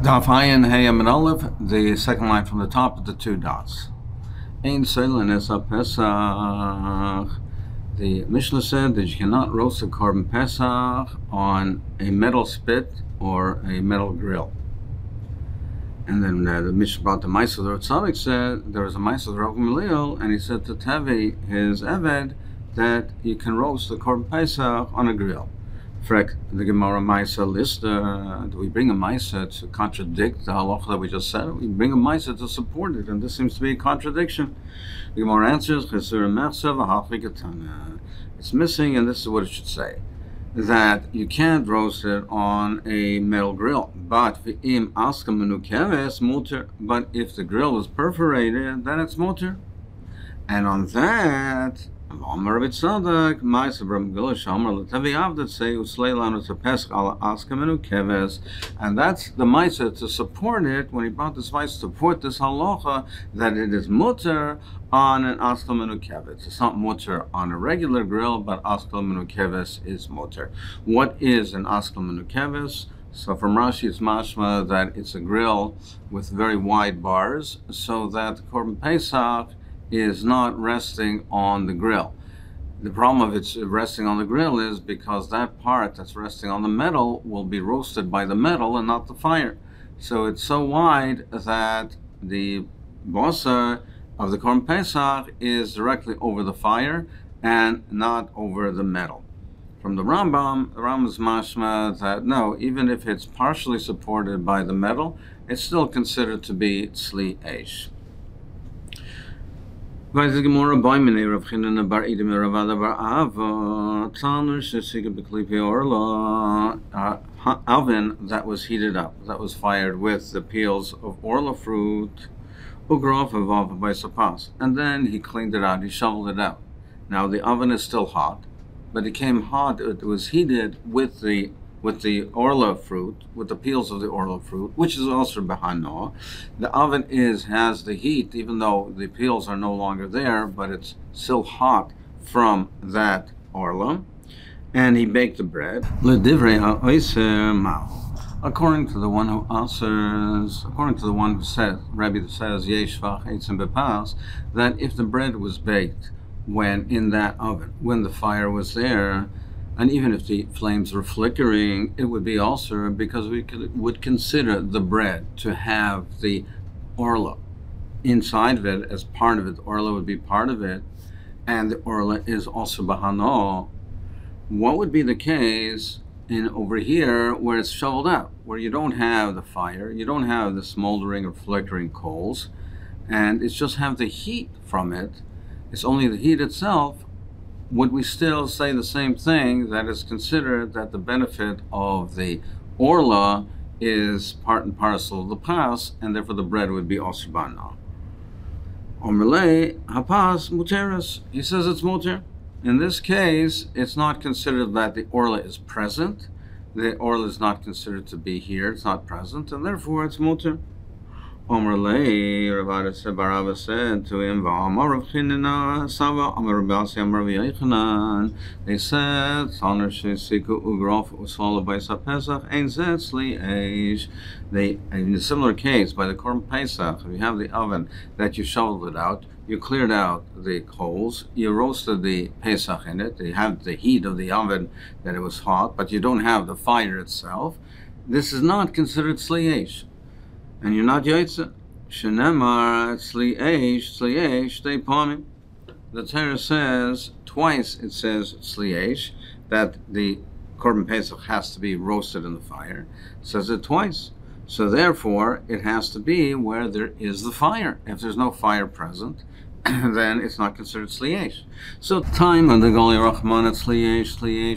Daf Hayin Hey Amud Aleph, the second line from the top of the two dots. Ein Seilin es a Pesach. The Mishnah said that you cannot roast a korban Pesach on a metal spit or a metal grill. And then the Mishnah brought the Ma'aseh the Tzaddik said there was a Ma'aseh the Rav Gamliel, and he said to Tevi, his Eved, that you can roast the korban Pesach on a grill. The Gemara Ma'aseh list, do we bring a Ma'aseh to contradict the halacha that we just said? We bring a Ma'aseh to support it, and this seems to be a contradiction. The Gemara answers, it's missing, and this is what it should say, that you can't roast it on a metal grill. But if the grill is perforated, then it's mutter. And on that, and that's the Ma'aseh to support it, when he brought this Ma'aseh to support this halacha, that it is mutter on an askel menu keves. It's not mutter on a regular grill, but askel menu keves is mutter. What is an askel menu keves? So from Rashi, it's mashma that it's a grill with very wide bars, so that the korban Pesach is not resting on the grill. The problem of it's resting on the grill is because that part that's resting on the metal will be roasted by the metal and not the fire. So it's so wide that the bosa of the korban Pesach is directly over the fire and not over the metal. From the Rambam's mashma that no, even if it's partially supported by the metal, it's still considered to be tzli eish. Oven that was heated up, that was fired with the peels of orla fruit, and then he cleaned it out, he shoveled it out. Now the oven is still hot, but it became hot, it was heated with the orla fruit, with the peels of the orla fruit, which is also bahano. The oven has the heat, even though the peels are no longer there, but it's still hot from that orla. And he baked the bread. According to the one who answers, according to the one who says, Rabbi that says, that if the bread was baked when in that oven, when the fire was there, and even if the flames were flickering, it would be also because we would consider the bread to have the orla inside of it as part of it. The orla would be part of it, and the orla is also bahano. What would be the case in over here where it's shoveled out, where you don't have the fire, you don't have the smoldering or flickering coals, and it's just have the heat from it? It's only the heat itself. Would we still say the same thing, that is considered that the benefit of the orla is part and parcel of the pas, and therefore the bread would be osbana? Omerle hapas muteris. He says it's muter. In this case, it's not considered that the orla is present. The orla is not considered to be here. It's not present, and therefore it's muter. Omerle, Rav Barava said to him, they said, in a similar case, by the korban Pesach, if you have the oven that you shoveled it out, you cleared out the coals, you roasted the Pesach in it, you have the heat of the oven that it was hot, but you don't have the fire itself, this is not considered tzli eish. And you're not yotzeh. Shenemar tzli eish tei panim. The Torah says twice. It says tzli eish, that the korban Pesach has to be roasted in the fire. It says it twice. So therefore, it has to be where there is the fire. If there's no fire present, then it's not considered tzli eish. So time on the Goli Rachman tzli eish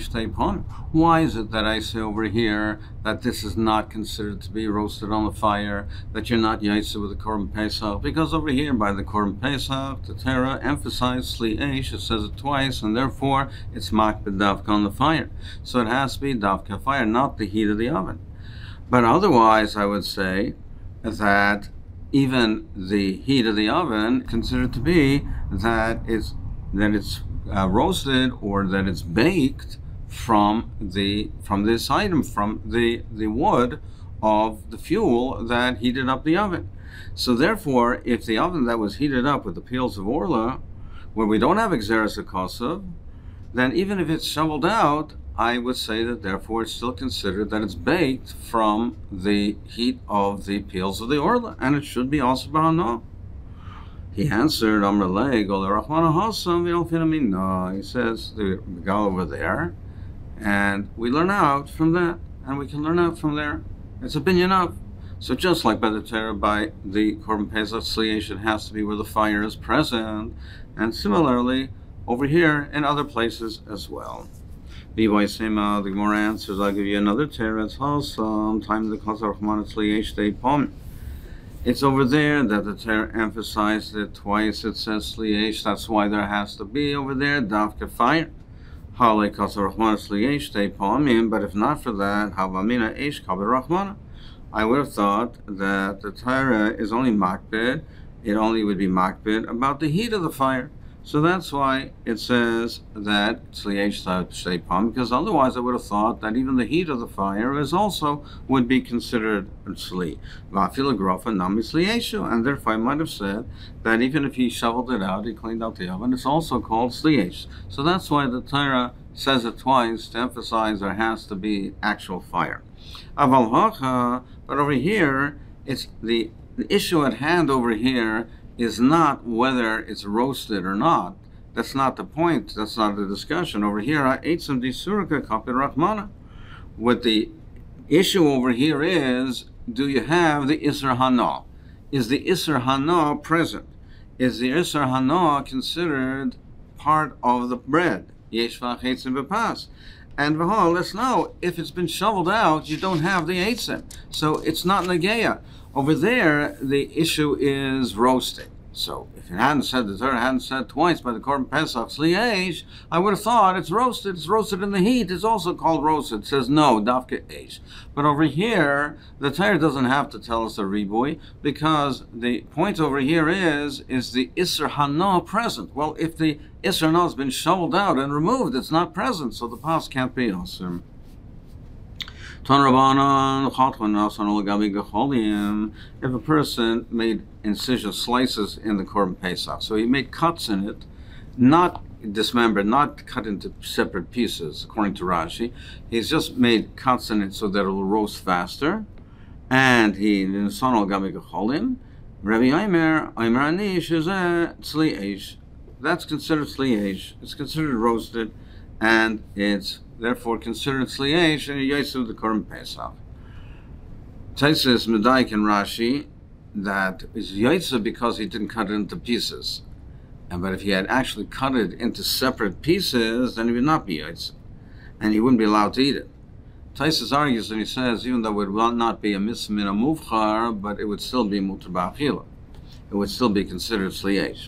tei panim. Why is it that I say over here that this is not considered to be roasted on the fire, that you're not yotzeh with the korban Pesach? Because over here by the korban Pesach, the Torah emphasized tzli eish, it says it twice, and therefore it's makbid davka on the fire. So it has to be davka fire, not the heat of the oven. But otherwise, I would say that even the heat of the oven considered to be that it's roasted or that it's baked from this item, from the wood of the fuel that heated up the oven. So therefore, if the oven that was heated up with the peels of orla, where we don't have exeris akosov, then even if it's shoveled out, I would say that therefore it's still considered that it's baked from the heat of the peels of the orla, and it should be also b'hano. He answered, Amrle, Gol Rachmana Hasam, no. He says, we go over there, and we learn out from that, and we can learn out from there. It's a binyan of. So just like by the Torah, by the Korban Pesach Tzliyesh, it has to be where the fire is present, and similarly, over here in other places as well. The Gemara answers, I'll give you another Torah. It's wholesome. Time the Kosar Rachmana Tzliyesh Day Pom. It's over there that the Torah emphasized it twice. It says Tzliyesh. That's why there has to be over there Davka fire. Hale Kosar Rachmana Tzliyesh Day Pom. But if not for that, Havamina Eish Kabir Rachmana. I would have thought that the Torah is only makbid. It only would be makbid about the heat of the fire. So that's why it says that tzliyesh seipam, because otherwise I would have thought that even the heat of the fire is also would be considered tzli. And therefore I might have said that even if he shoveled it out, he cleaned out the oven, it's also called tzliyesh. So that's why the Torah says it twice to emphasize there has to be actual fire. Aval hacha, but over here, it's the issue at hand over here is not whether it's roasted or not. That's not the point. That's not the discussion. Over here, I ate some disurka kapir rachmana. What the issue over here is, do you have the Isser Hana? Is the Isser Hana present? Is the Isser Hana considered part of the bread? Yesh v'achetzim b'pas. And let's know, if it's been shoveled out, you don't have the eitzim. So it's not nageya. Over there, the issue is roasting. So if it hadn't said, the Torah hadn't said twice by the Korban Pesach Tzliyesh, I would have thought it's roasted in the heat. It's also called roasted. It says no, Dafka Eish. But over here, the Torah doesn't have to tell us a riboy, because the point over here is the Isser Hana present? Well, if the Isser Hana has been shoveled out and removed, it's not present, so the pas can't be also. If a person made incision slices in the Korban Pesach, so he made cuts in it, not dismembered, not cut into separate pieces, according to Rashi, he's just made cuts in it so that it will roast faster, and he Rabbi Aimer Anish is a tzliyesh. That's considered tzliyesh. It's considered roasted, and it's therefore considered tzliyesh and yaisu the Korban Pesach. Taisus Medaik and Rashi that is yaitza because he didn't cut it into pieces. But if he had actually cut it into separate pieces, then he would not be yaitza, and he wouldn't be allowed to eat it. Taisus argues and he says even though it will not be a mitzvah min muvchar, but it would still be mutar ba'achila. It would still be considered tzliyesh.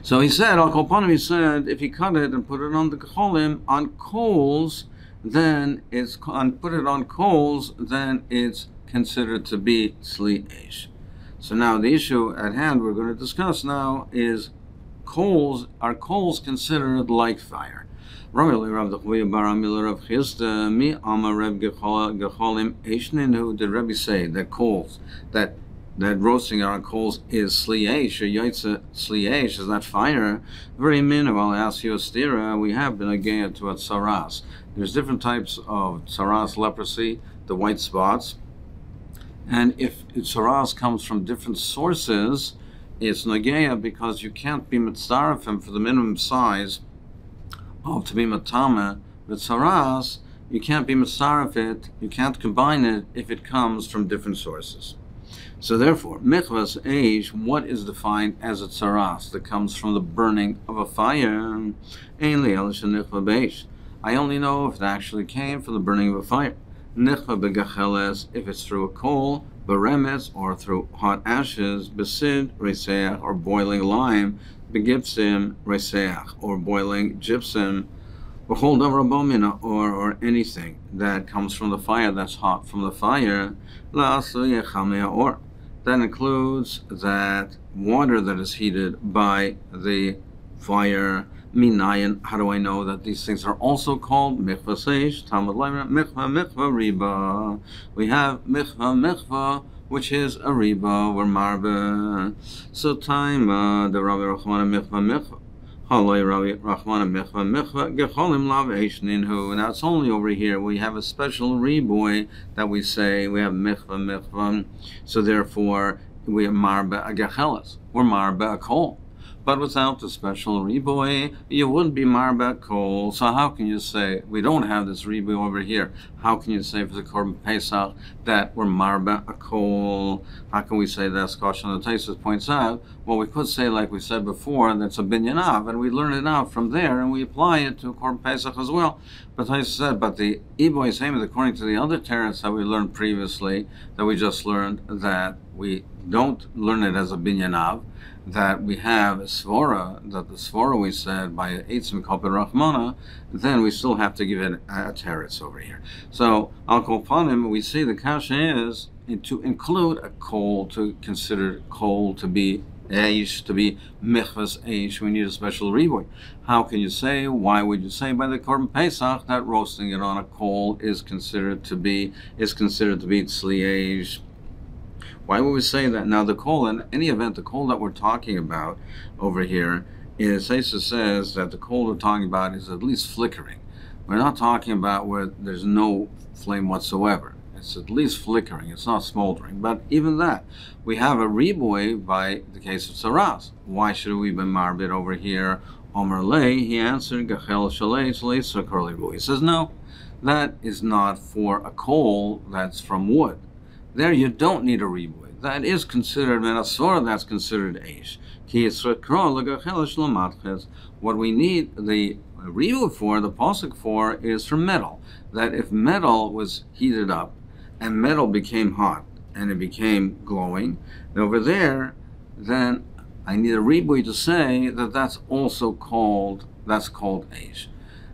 So he said, Al Kolpanim, he said, if he cut it and put it on the gecholim, on coals, then it's considered to be tzliyesh. So now the issue at hand we're going to discuss now is are coals considered like fire? Who did Rebbe say that coals, that roasting on coals is sliyesh, or yaitza sliyesh, is not fire? Very minimal. I'll ask you a stira. We have been again to a tsaras. There's different types of tsaras leprosy, the white spots. And if tsaras comes from different sources, it's nageya because you can't be mitzarefim for the minimum size of to be matame. With tsaras, you can't be mitzaref it, you can't combine it if it comes from different sources. So therefore, mikvas eish, what is defined as a tsaras that comes from the burning of a fire? I only know if it actually came from the burning of a fire. Nichva begacheles, if it's through a coal, beremes, or through hot ashes, besid, reseach, or boiling lime, begipsim, reseach, or boiling gypsum, or anything that comes from the fire, that's hot from the fire, that includes that water that is heated by the fire. Minayan, how do I know that these things are also called mikvah seish? Talmud Leimer, mikvah riba. We have mikvah, which is a riba, or marba. So time the Rabbi Rachmana mikvah. Haloi Rabbi Rachmana mikvah. Gecholim lav eish ninhu. Now it's only over here we have a special riboy that we say we have mikvah. So therefore we have marba a gechelas, or marba a kol. But without the special riboy, you wouldn't be marba kol. So how can you say, we don't have this riboy over here, how can you say for the Korban Pesach that we're marba a kol? How can we say that's Koshan? The Taisus points out, well, we could say, like we said before, that's a binyanav, and we learn it out from there, and we apply it to Korban Pesach as well. But Taisus said, but the iboy same is according to the other teretz that we learned previously, that we just learned, that we don't learn it as a binyanav, that we have a svara, that the svara we said by Eitzim Kopet Rachmana, then we still have to give it a teretz over here. So, Al Kol Panim, we see the kasha is to include a kol, to consider kol to be eish, to be michvas eish, we need a special riboy. How can you say, why would you say by the Korban Pesach that roasting it on a kol is considered to be tzli eish? Why would we say that? Now the kol, in any event, the kol that we're talking about over here is, Asa says that the kol we're talking about is at least flickering. We're not talking about where there's no flame whatsoever. It's at least flickering, it's not smoldering. But even that, we have a riboy by the case of saras. Why should we be marbit over here? Omer lei, he answered, Gachel shalei shalei sakar riboy. He says, no, that is not for a kol that's from wood. There you don't need a riboy. That is considered menasor, that's considered eish. What we need the riboy for, the pasuk for, is for metal. That if metal was heated up and metal became hot and it became glowing, over there, then I need a riboy to say that that's also called, eish.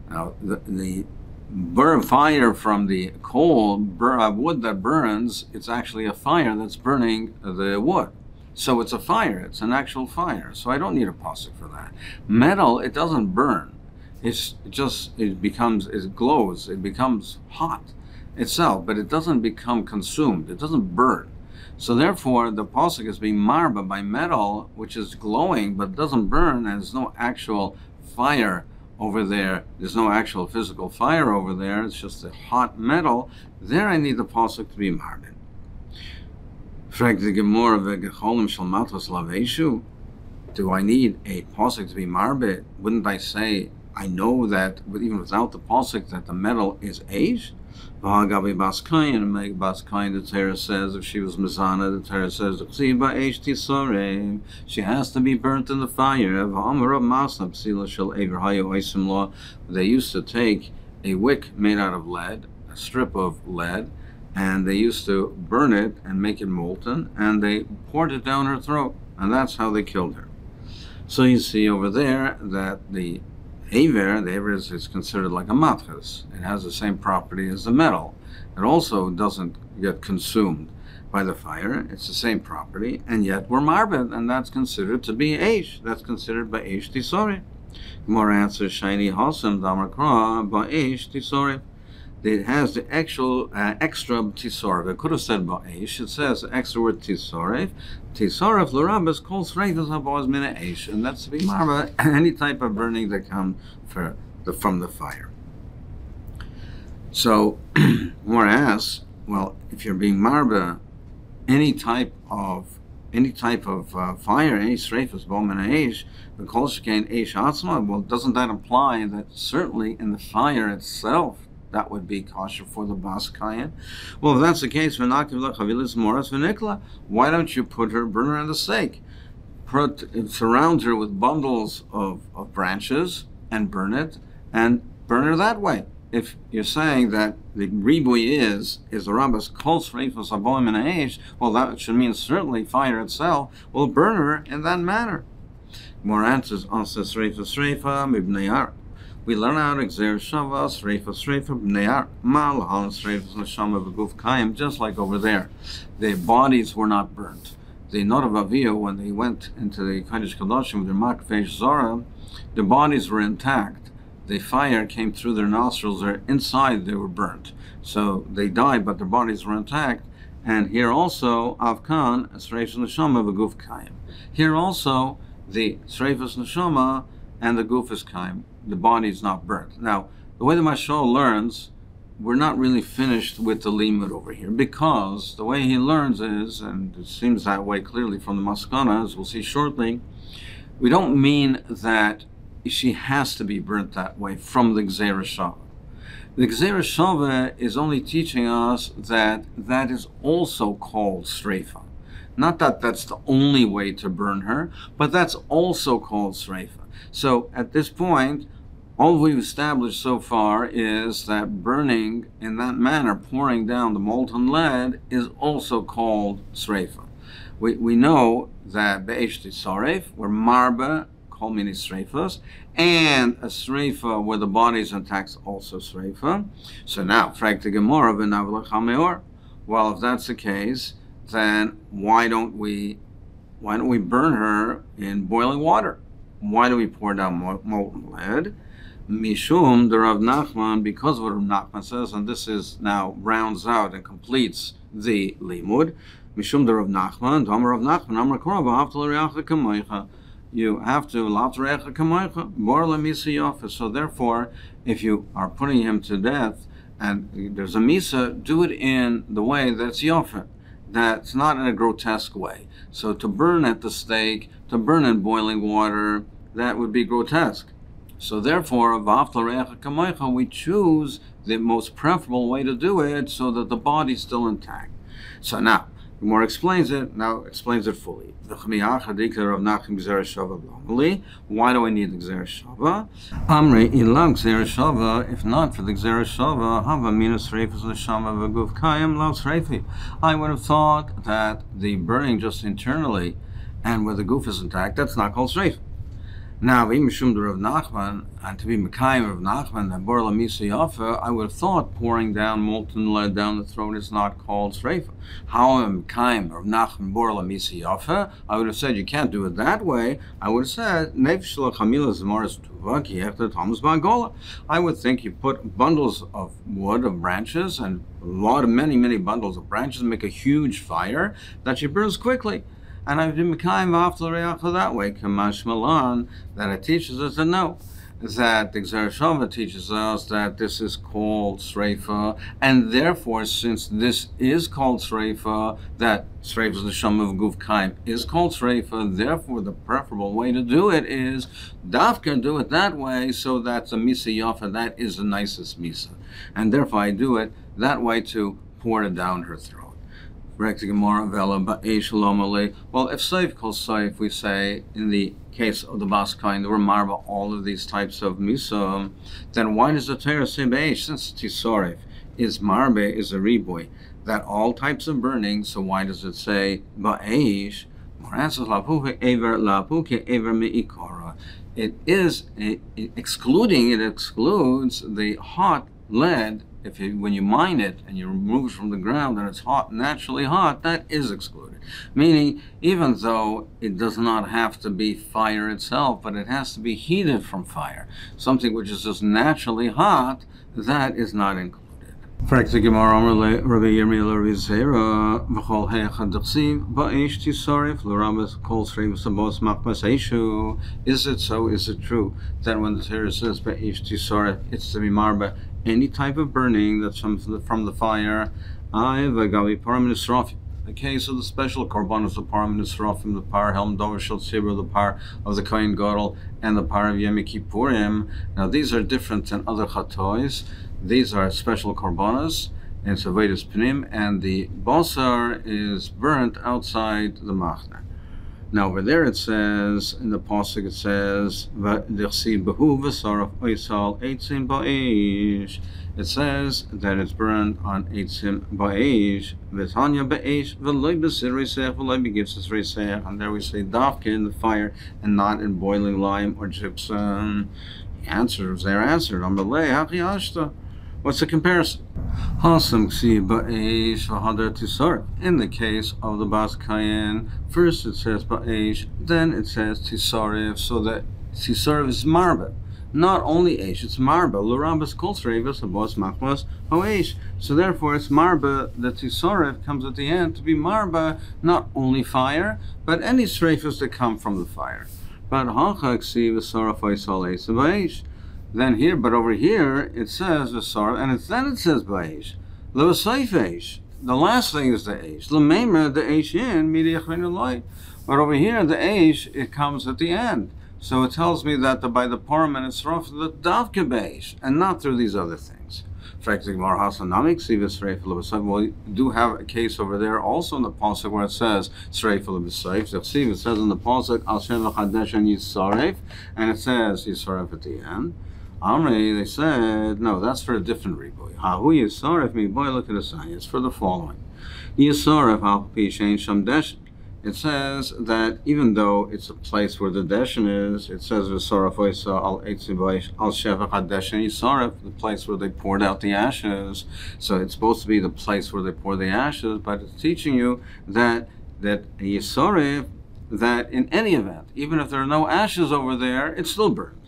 Now the fire from the coal, wood that burns, it's actually a fire that's burning the wood. So it's a fire, it's an actual fire. So I don't need a pasuk for that. Metal, it doesn't burn. It glows, it becomes hot itself, but it doesn't become consumed, it doesn't burn. So therefore, the pasuk is being marba by metal, which is glowing, but doesn't burn, and there's no actual fire over there. There's no actual physical fire over there. It's just a hot metal. There I need the pasuk to be marbit. Do I need a pasuk to be marbit? Wouldn't I say, I know that even without the pasuk that the metal is eish? V'hagabi baskayin, and baskayin, the Torah says, if she was mizana, the Torah says, she has to be burnt in the fire. They used to take a wick made out of lead, a strip of lead, and they used to burn it and make it molten, and they poured it down her throat, and that's how they killed her. So you see over there that the Aver is considered like a matches. It has the same property as the metal. It also doesn't get consumed by the fire. It's the same property, and yet we're marbet, and that's considered to be eish. That's considered by eish tisori. More answers, shiny hosam damakra by eish tisori. It has the actual extra tisorev. It could have said ba'esh. It says the extra word tisorev. Tisorev l'rabas calls reifas habaz mina esh, and that's to be marba any type of burning that comes from the fire. So, more asks, well, if you're being marba any type of fire, any streifas bo mina esh, the kol shekain esh atzma. Well, doesn't that imply that certainly in the fire itself that would be kosher for the bas kayan? Well, if that's the case, why don't you burn her on the stake? Surround her with bundles of branches and burn her that way. If you're saying that the ribui is the rabbis kol sreifos aboim and aish, well, that should mean certainly fire itself will burn her in that manner. More answers on sreifa mibnei. We learn how to exert shavas, reifa, b'nei malahal, reifa, neshama, v'guf kayim, just like over there. The bodies were not burnt. the Norav Aviyah, when they went into the Kodesh Kodashim with their Makvesh Zora, their bodies were intact. The fire came through their nostrils, or inside they were burnt. So they died, but their bodies were intact. And here also, Avkan, Sreifas Neshama, V'guf Kayim. Here also, the Sreifas Neshama and the Guf is Kayim. The body is not burnt. Now, the way the Mashal learns, we're not really finished with the limud over here, because the way he learns is, and it seems that way clearly from the Maskana, as we'll see shortly, we don't mean that she has to be burnt that way from the Gzeira Shava. The Gzeira Shava is only teaching us that that is also called Sreifa. Not that that's the only way to burn her, but that's also called Sreifa. So at this point, all we've established so far is that burning in that manner, pouring down the molten lead, is also called Sreifa. We know that Be'esh Tisaref, where Marba, Kol Mini Sreifas, and a Sreifa where the body is intact is also Sreifa. So now, Frag the Gemara, V'navlech HaMeor. Well, if that's the case, then why don't we burn her in boiling water? Why do we pour down molten lead? Mishum, the Rav Nachman, because of what Rav Nachman says, and this is now rounds out and completes the limud. Mishum, the Rav Nachman, Amar Rav Nachman, Amar Korah, V'aftal Re'acha Kamoicha. You have to L'Avtarecha Kamoicha, Bor L'Misa Yofa. So therefore, if you are putting him to death and there's a Misa, do it in the way that's Yofa. That's not in a grotesque way. So to burn at the stake, to burn in boiling water, that would be grotesque. So therefore, we choose the most preferable way to do it so that the body's still intact. So now, the more explains it fully. Why do I need the Gzeira Shava? Amri ilam Gzeira Shava, if not for the Gzeira Shava, hava minus Sreifas Neshama v'guf Kayim lav Sreifi. I would have thought that the burning just internally and where the goof is intact, that's not called Sreifa. Now, Mishum Rav Nachman, and to be Mekayim Rav Nachman, and Bor L'Misa Yofa, I would have thought pouring down molten lead down the throat is not called Sreifa. How am Mekayim Rav Nachman Bor L'Misa Yofa? I would have said you can't do it that way. I would have said Nefesh L'Chamila Zemaris Tuva Ki Echta Thomas Bangola. I would think you put bundles of wood, of branches, and many bundles of branches, make a huge fire that she burns quickly. And I've been Mekayim V'aftal Re'acha that way, Kamash Malan, that it teaches us to know that the Gzeira Shava teaches us that this is called Sreifa, and therefore, since this is called Sreifa, that Sreifa's Neshama of Guf Kayim is called Sreifa, therefore the preferable way to do it is Dafka, do it that way, so that's a Misa Yafa, that is the nicest Misa. And therefore I do it that way to pour it down her throat. Well, if Saif calls Saif, we say in the case of the Baskain, the Remarba, all of these types of Misa, then why does the Torah say Be'esh? Since Tisorif is Marbe, is a Riboy, that all types of burning, so why does it say Ba'esh? It is excluding, it excludes the hot lead. When you mine it and you remove it from the ground and it's hot, naturally hot, that is excluded. Meaning, even though it does not have to be fire itself, but it has to be heated from fire, something which is just naturally hot, that is not included. Is it so? Is it true that when the Torah says it's to be marba any type of burning that's from the fire? The case of the special korbanos, the param nisrafim, the par helm dover shel tzibur, the par of the kohen gadol, and the par of Yom Kippurim. Now these are different than other chatois. These are special korbanos, and it's avodas pnim, and the basar is burnt outside the machna. Now over there it says, in the pasuk it says, it says that it's burned on eitzim ba'esh, v'tanya ba'esh, v'loy b'sir reisech, v'loy b'gipsis reisech, and there we say dafka in the fire and not in boiling lime or gypsum. They're answered, Amalei, Hachi Ashta. What's the comparison? In the case of the Bas Kayin, first it says Ba'esh, then it says Tisarif, so that Tisarif is Marba. Not only Eish, it's Marba. L'rabas kol Sreifas abos machmas ho'Eish. So therefore it's Marba, the Tisarif comes at the end to be Marba, not only fire, but any Sreifas that come from the fire. But then here, but over here it says V'saraf, and then it says Ba'esh. L'v'sayf Eish. The last thing is the Eish. L'meimer the Eish in midiyachvenu loy. But over here the Eish, it comes at the end. So it tells me that by the Purim and it's rough the Davke B'Eish, and not through these other things. Well, we do have a case over there also in the Pasuk where it says Sreifel B'Seif. It says in the Pasuk Al Sheva Chadesh and Yisaref, and it says Yisaref at the end. Amri, they said, no, that's for a different riboy. Hahu Yisaref mi boy, look at the sign. It's for the following. Yisaref al pi shein sham deshin. It says that even though it's a place where the deshin is, it says V'saref al etziboy al sheva hadeshin Yisaref, the place where they poured out the ashes. So it's supposed to be the place where they pour the ashes, but it's teaching you that Yisaref, that in any event, even if there are no ashes over there, it's still burned.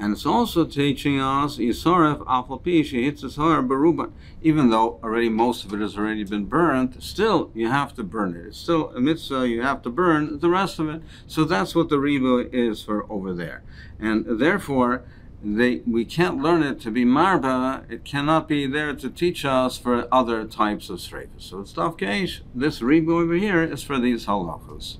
And it's also teaching us Yisaref Afal Pi Shehitzasar Baruban. Even though already most of it has already been burned, still you have to burn it. It's still a mitzvah, you have to burn the rest of it. So that's what the riba is for over there. And therefore, we can't learn it to be marba. It cannot be there to teach us for other types of sreifas. So it's Tav Keish. This riba over here is for these halachos.